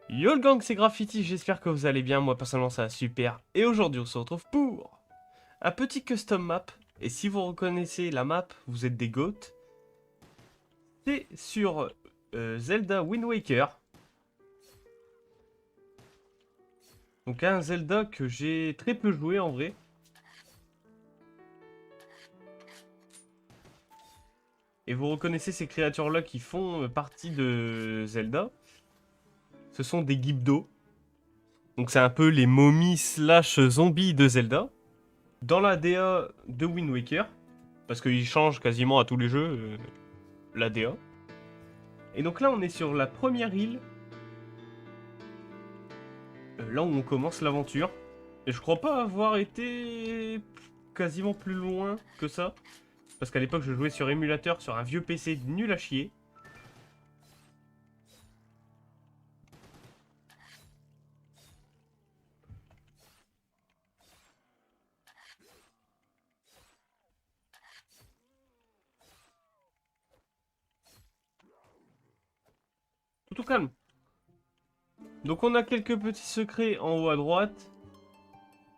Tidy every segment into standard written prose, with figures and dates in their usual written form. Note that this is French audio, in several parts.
Yo le gang, c'est Graffiti, j'espère que vous allez bien, moi personnellement ça va super. Et aujourd'hui on se retrouve pour un petit custom map. Et si vous reconnaissez la map, vous êtes des goats. C'est sur Zelda Wind Waker. Donc un Zelda que j'ai très peu joué en vrai. Et vous reconnaissez ces créatures-là qui font partie de Zelda. Ce sont des Gibdo. Donc c'est un peu les momies slash zombies de Zelda. Dans la DA de Wind Waker. Parce qu'il change quasiment à tous les jeux, la DA. Et donc là, on est sur la première île. Là où on commence l'aventure. Et je crois pas avoir été quasiment plus loin que ça. Parce qu'à l'époque, je jouais sur émulateur sur un vieux PC nul à chier. Tout au calme. Donc on a quelques petits secrets en haut à droite.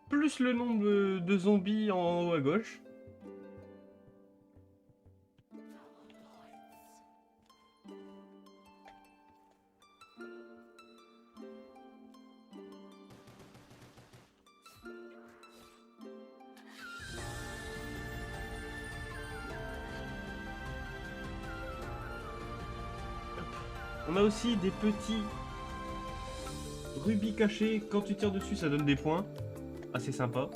Plus le nombre de zombies en haut à gauche. On a aussi des petits rubis cachés. Quand tu tires dessus, ça donne des points. Assez sympa.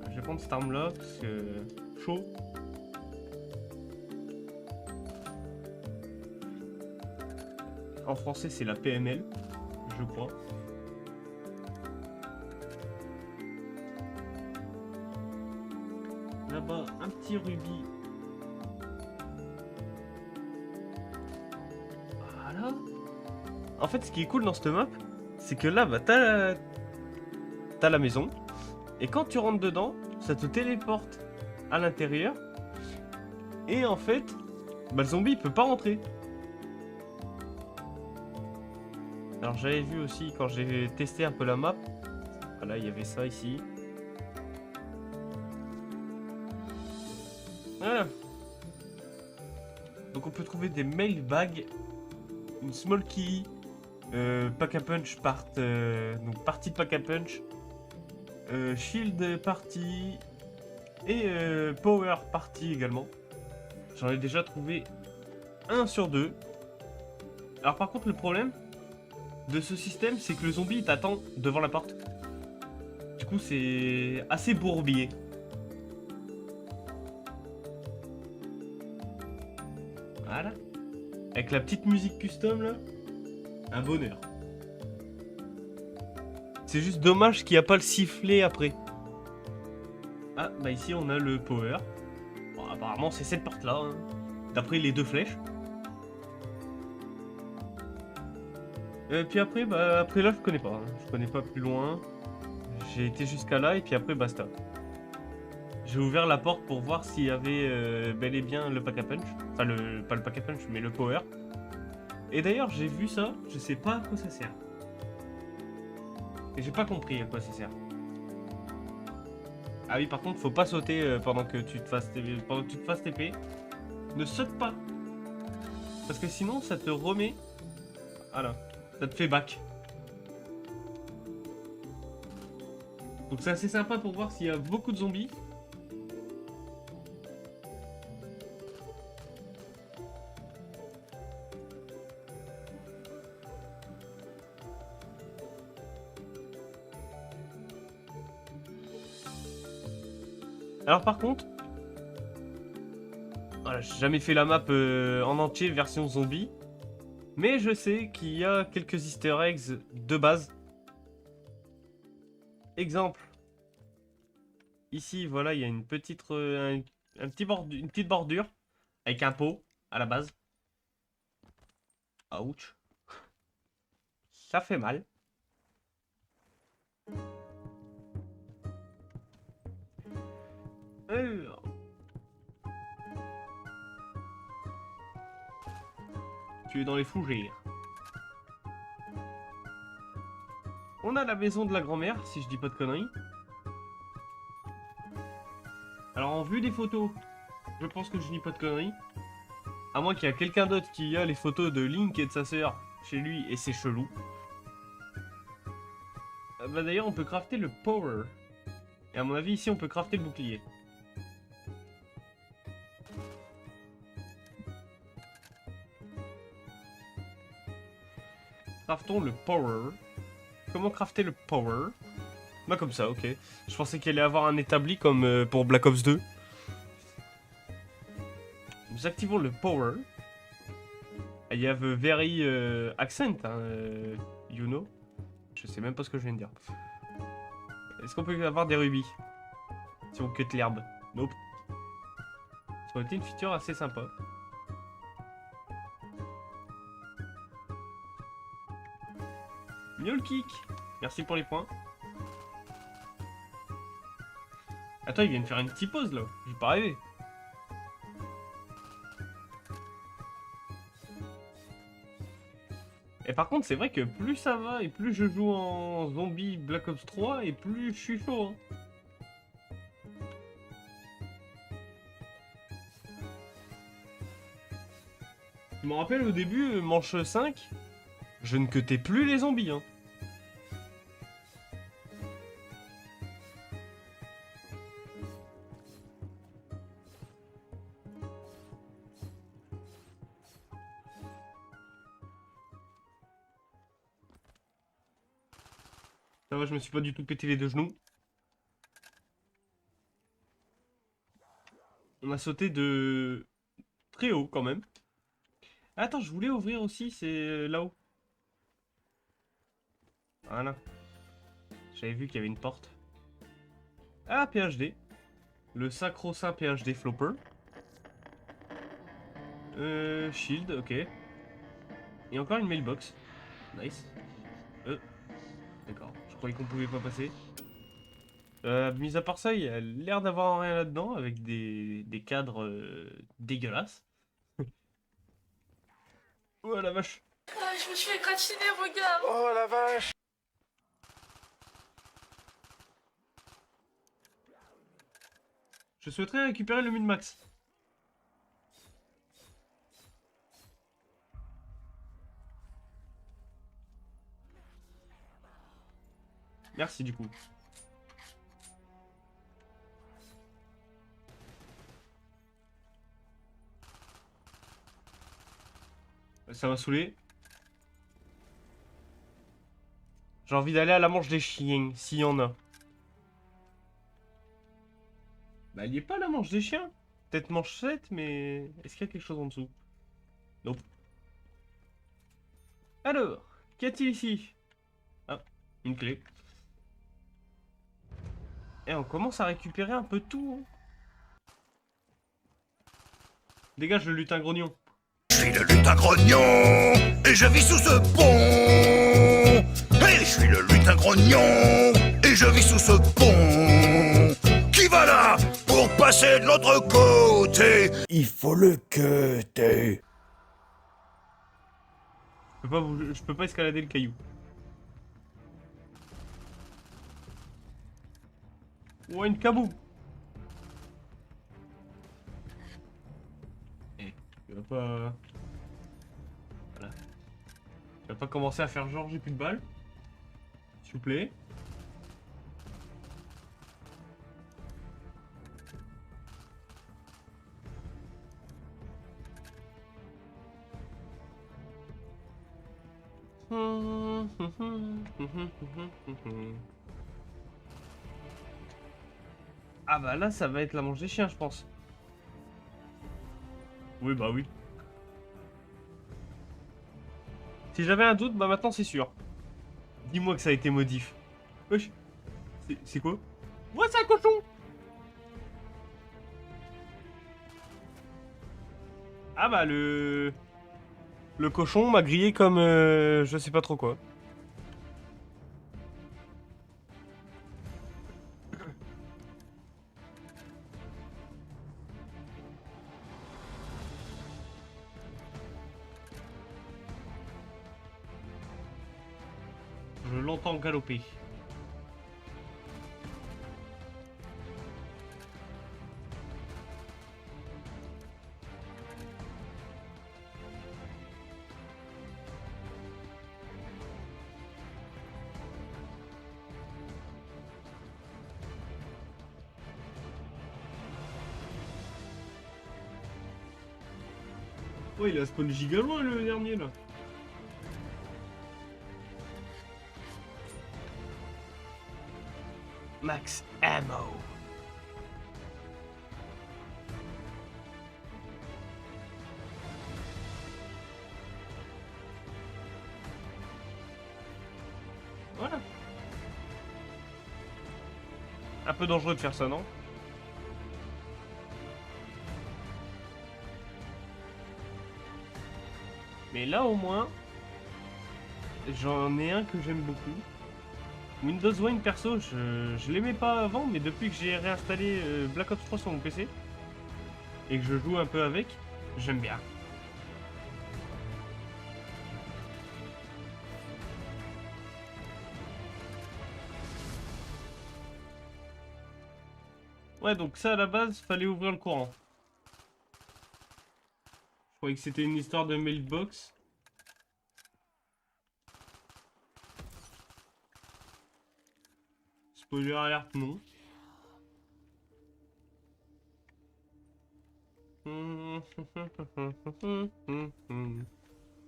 Je vais prendre cette arme là parce que chaud. En français, c'est la PML, je crois. Là-bas, un petit rubis. Voilà. En fait, ce qui est cool dans cette map, c'est que là, bah, t'as la maison. Et quand tu rentres dedans, ça te téléporte à l'intérieur. Et en fait, bah, le zombie, il peut pas rentrer. Alors, j'avais vu aussi, quand j'ai testé un peu la map, voilà, il y avait ça ici. Voilà. Donc, on peut trouver des mail bags, une small key, pack a punch part, donc partie pack a punch, shield party et power party également. J'en ai déjà trouvé un sur deux. Alors par contre le problème de ce système c'est que le zombie il t'attend devant la porte. Du coup c'est assez bourbier. Voilà. Avec la petite musique custom là, un bonheur. C'est juste dommage qu'il n'y a pas le sifflet après. Ah, bah ici on a le power. Bon, apparemment c'est cette porte là, hein, d'après les deux flèches. Puis après, bah après là je connais pas, hein. Je connais pas plus loin. J'ai été jusqu'à là et puis après basta. J'ai ouvert la porte pour voir s'il y avait bel et bien le pack a punch. Enfin pas le pack a punch mais le power. Et d'ailleurs j'ai vu ça, je sais pas à quoi ça sert. Et j'ai pas compris à quoi ça sert. Ah oui, par contre, faut pas sauter pendant que tu te fasses TP. Ne saute pas. Parce que sinon, ça te remet. Voilà. Ça te fait back. Donc c'est assez sympa pour voir s'il y a beaucoup de zombies. Alors par contre, voilà, j'ai jamais fait la map en entier version zombie. Mais je sais qu'il y a quelques easter eggs de base. Exemple. Ici, voilà, il y a une petite, une petite bordure avec un pot à la base. Ouch. Ça fait mal. Alors, Tu es dans les fougères. On a la maison de la grand-mère, si je dis pas de conneries. Alors, en vue des photos, je pense que je dis pas de conneries. À moins qu'il y a quelqu'un d'autre qui a les photos de Link et de sa sœur chez lui, et c'est chelou. Bah d'ailleurs, on peut crafter le power. Et à mon avis, ici, on peut crafter le bouclier. Craftons le power. Comment crafter le power? Bah comme ça, ok. Je pensais qu'il allait avoir un établi comme pour Black Ops 2. Nous activons le power. I have a very accent, hein, you know. Je sais même pas ce que je viens de dire. Est-ce qu'on peut avoir des rubis? Si on cut l'herbe. Nope. Ça aurait été une feature assez sympa. Mule kick. Merci pour les points. Attends, il vient de faire une petite pause là. J'ai pas rêvé. Et par contre, c'est vrai que plus ça va et plus je joue en zombie Black Ops 3 et plus je suis chaud. Hein. Je me rappelle au début, manche 5, je ne cutais plus les zombies. Hein. Ça va, je me suis pas du tout pété les deux genoux. On a sauté de très haut quand même. Attends, je voulais ouvrir aussi, c'est là-haut. Voilà. J'avais vu qu'il y avait une porte. Ah, PhD. Le sacro-saint PhD Flopper. Shield, ok. Et encore une mailbox. Nice. D'accord. Je croyais qu'on pouvait pas passer. Mis à part ça, il y a l'air d'avoir rien là-dedans, avec des cadres dégueulasses. Oh la vache. Ah, je me suis égratigné, regarde. Oh la vache! Je souhaiterais récupérer le Min-Max. Merci du coup. Ça m'a saoulé. J'ai envie d'aller à la manche des chiens, s'il y en a. Bah, il n'y est pas la manche des chiens. Peut-être manche 7, mais est-ce qu'il y a quelque chose en dessous? Nope. Alors, qu'y a-t-il ici? Ah, une clé. Et on commence à récupérer un peu tout. Hein. Dégage le lutin grognon. Je suis le lutin grognon et je vis sous ce pont. Et je suis le lutin grognon et je vis sous ce pont. Qui va là pour passer de l'autre côté? Il faut le cuter. Je peux pas escalader le caillou. Ouais, une cabou. Eh, tu vas pas... Voilà. Tu vas pas commencer à faire genre j'ai plus de balles. S'il vous plaît. Ah bah là ça va être la manche des chiens je pense. Oui bah oui. Si j'avais un doute, bah maintenant c'est sûr. Dis-moi que ça a été modif. Wesh. C'est quoi? Ouais c'est un cochon. Ah bah le cochon m'a grillé comme je sais pas trop quoi. Je l'entends galoper. Ouais, il a spawn giga loin le dernier là. Max ammo. Voilà. Un peu dangereux de faire ça, non? Mais là au moins, j'en ai un que j'aime beaucoup. Windows Wine perso, je l'aimais pas avant, mais depuis que j'ai réinstallé Black Ops 3 sur mon PC et que je joue un peu avec, j'aime bien. Ouais, donc ça à la base, fallait ouvrir le courant. Je croyais que c'était une histoire de mailbox. Spoiler alert, non.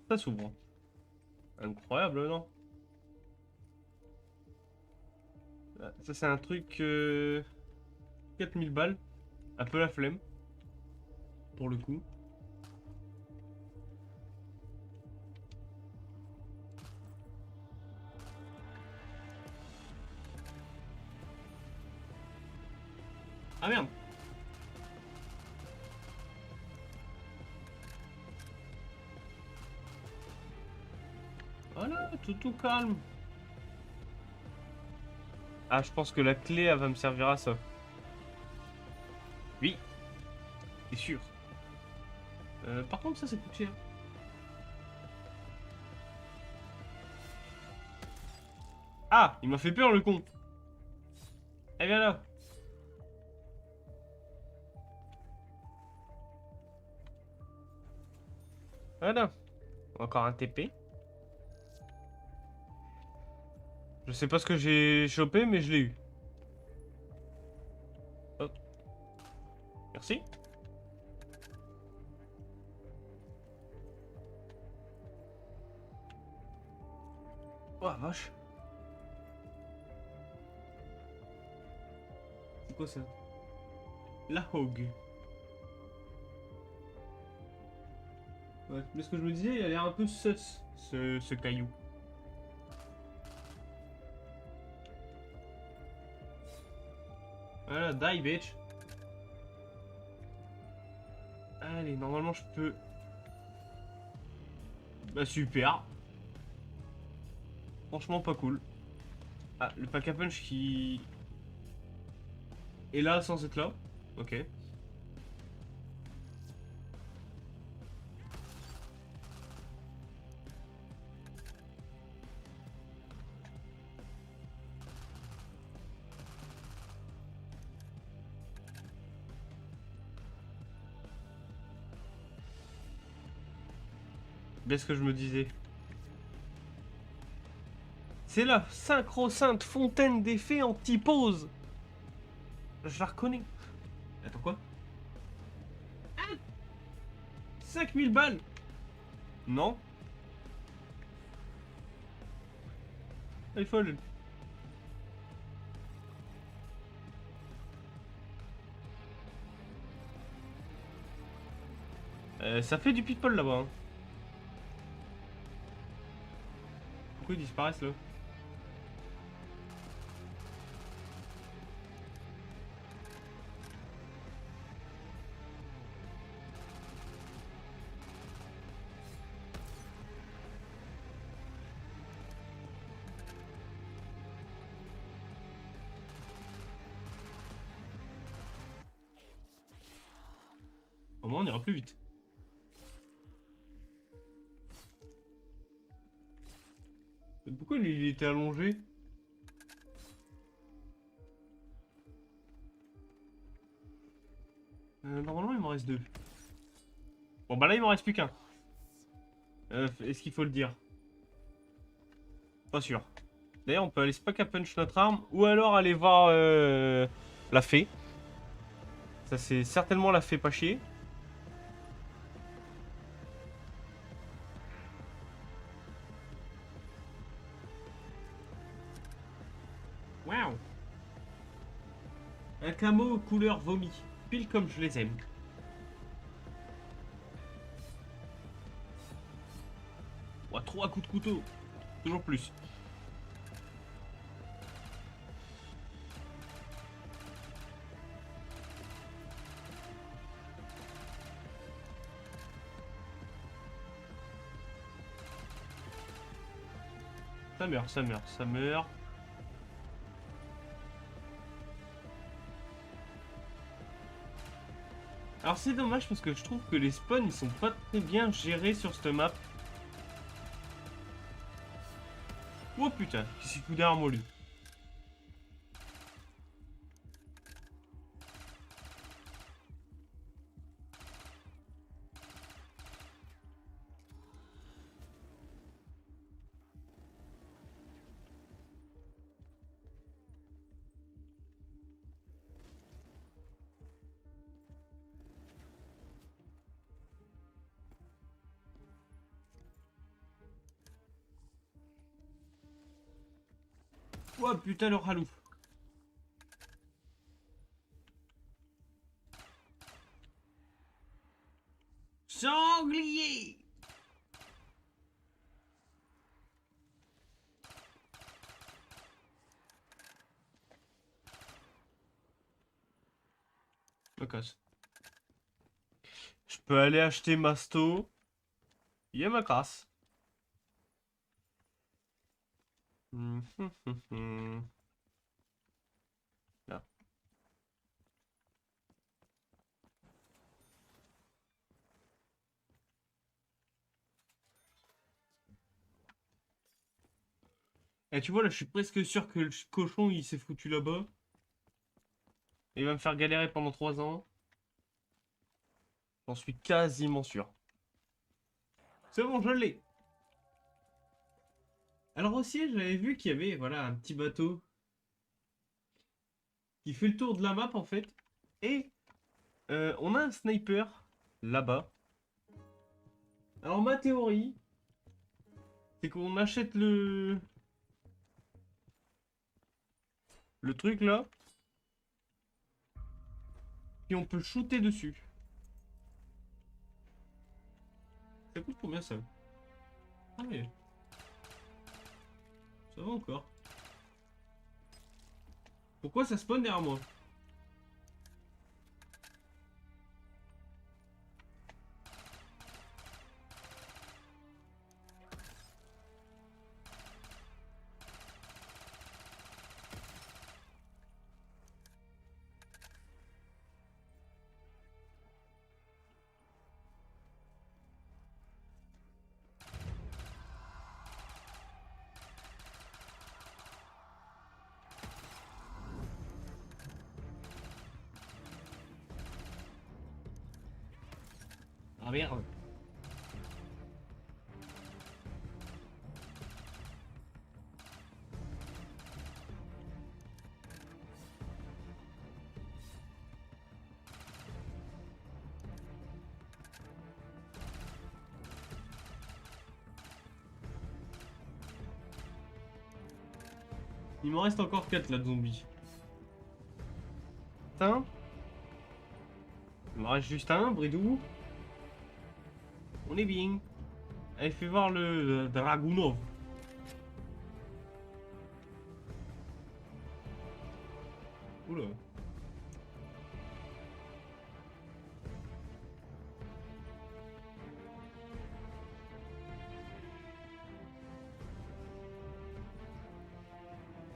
Ça s'ouvre. Incroyable, non? Ça, c'est un truc... 4000 balles. Un peu la flemme. Pour le coup. Ah merde! Voilà, tout calme. Ah, je pense que la clé, elle va me servir à ça. Oui, c'est sûr. Par contre, ça coûte cher. Ah, il m'a fait peur, le con. Eh bien là. Voilà. Encore un TP. Je sais pas ce que j'ai chopé, mais je l'ai eu. Hop. Merci. Oh la vache. C'est quoi ça? La Hogue. Ouais, mais ce que je me disais, il a l'air un peu sus, ce caillou. Voilà, die bitch. Allez, normalement je peux... Bah super. Franchement pas cool. Ah, le pack à punch qui... est là sans être là. Ok. Bien ce que je me disais. C'est la sacro-sainte fontaine d'effets anti-pause. Je la reconnais. Attends quoi? 5000 balles. Non. Elle est folle. Ça fait du pitbull là-bas. Hein. Pourquoi ils disparaissent là? Au moins on ira plus vite. Pourquoi lui, il était allongé? Normalement, il m'en reste 2. Bon, bah là, il m'en reste plus qu'un. Est-ce qu'il faut le dire? Pas sûr. D'ailleurs, on peut aller Spack à Punch notre arme, ou alors aller voir la fée. Ça, c'est certainement la fée pas chier. Waouh! Un camo couleur vomi. Pile comme je les aime. Ouah, 3 coups de couteau. Toujours plus. Ça meurt, ça meurt, ça meurt. Alors c'est dommage parce que je trouve que les spawns ils sont pas très bien gérés sur cette map. Oh putain, qui s'est coup derrière moi lui. Oh putain le ralou. Sanglier. Me casse. Je peux aller acheter Masto. Il me casse. Là. Et tu vois là, je suis presque sûr que le cochon il s'est foutu là-bas. Il va me faire galérer pendant 3 ans. J'en suis quasiment sûr. C'est bon, je l'ai. Alors aussi, j'avais vu qu'il y avait voilà, un petit bateau qui fait le tour de la map en fait. Et on a un sniper là-bas. Alors ma théorie, c'est qu'on achète le truc là. Puis on peut shooter dessus. Ça coûte combien ça? Ah mais... Ça va encore. Pourquoi ça spawn derrière moi? Ah merde. Il m'en reste encore 4 là de zombies. Putain. Il m'en reste juste un, Bridou. On est bien. Allez, fais voir le Dragunov. Oula.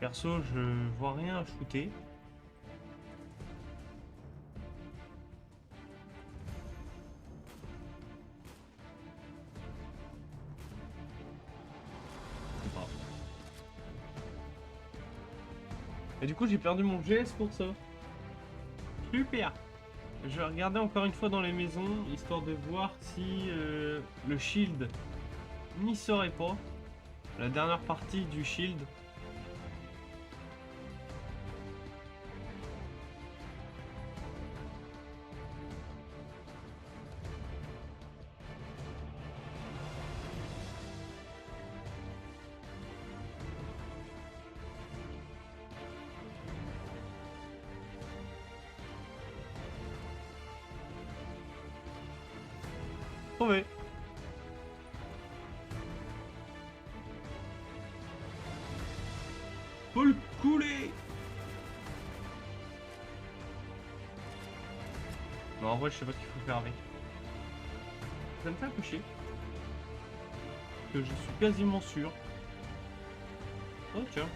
Perso, je vois rien à shooter. Je sais pas. Et du coup, j'ai perdu mon GS pour ça. Super. Je vais regarder encore une fois dans les maisons, histoire de voir si le shield n'y serait pas. La dernière partie du shield. Trouvé. Faut le couler. Non, en vrai, je sais pas ce qu'il faut faire avec. Ça me fait un peu chier. Que je suis quasiment sûr. Oh tiens,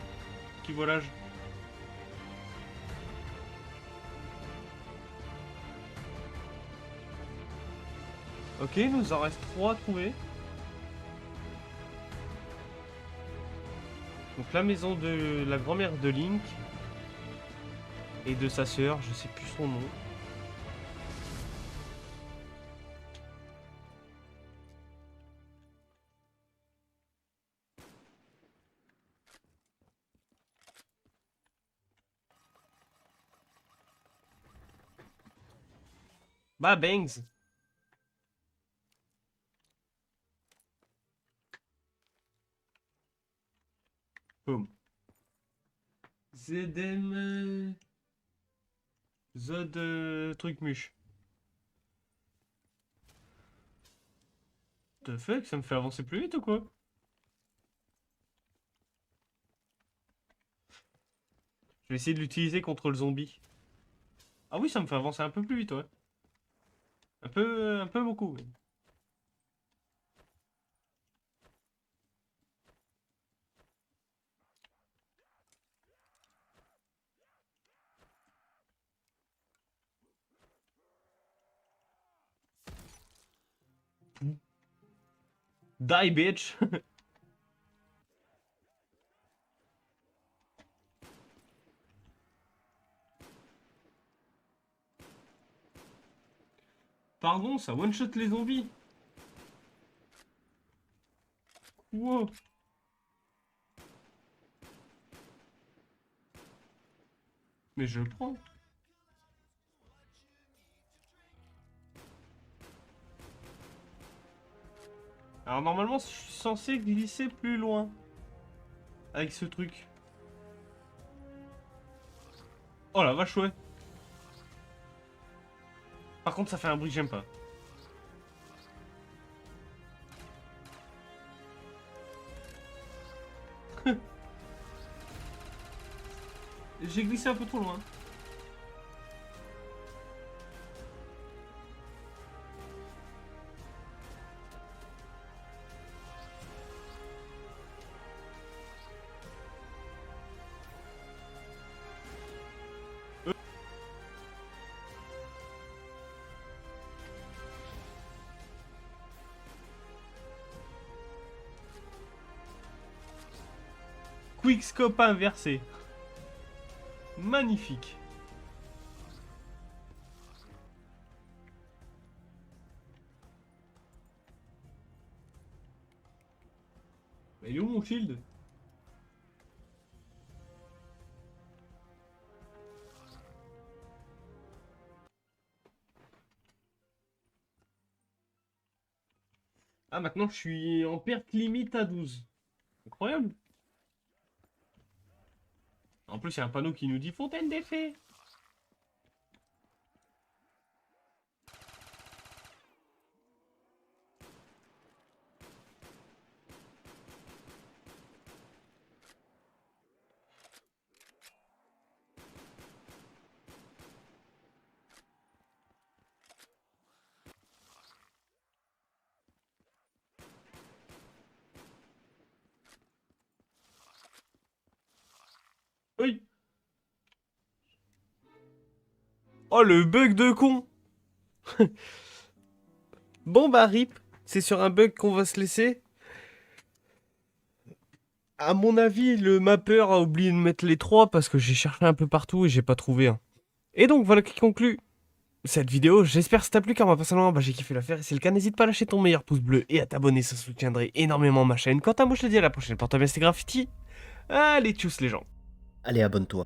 petit volage. Ok, il nous en reste 3 à trouver. Donc la maison de la grand-mère de Link. Et de sa sœur, je sais plus son nom. Bah Bangs. Boom. ZM... Zod... truc muche. The fuck, ça me fait avancer plus vite ou quoi? Je vais essayer de l'utiliser contre le zombie. Ah oui, ça me fait avancer un peu plus vite, ouais. Un peu beaucoup. Ouais. Die, bitch! Pardon, ça one-shot les zombies. Wow. Mais je le prends. Alors normalement, je suis censé glisser plus loin. Avec ce truc. Oh la vache, ouais. Par contre, ça fait un bruit que j'aime pas. J'ai glissé un peu trop loin. Quickscope inversé. Magnifique. Mais il est où mon shield? Ah, maintenant je suis en perte limite à 12. Incroyable. En plus, il y a un panneau qui nous dit fontaine d'effet. Oui. Oh, le bug de con. Bon bah rip, c'est sur un bug qu'on va se laisser. À mon avis, le mappeur a oublié de mettre les 3 parce que j'ai cherché un peu partout et j'ai pas trouvé un. Et donc voilà qui conclut cette vidéo. J'espère que ça t'a plu car moi personnellement j'ai kiffé la faire. Et si c'est le cas, n'hésite pas à lâcher ton meilleur pouce bleu et à t'abonner, ça soutiendrait énormément ma chaîne. Quant à moi, je te dis à la prochaine. Porte-toi bien, c'était Graffiti. Allez, tchuss les gens. Allez, abonne-toi.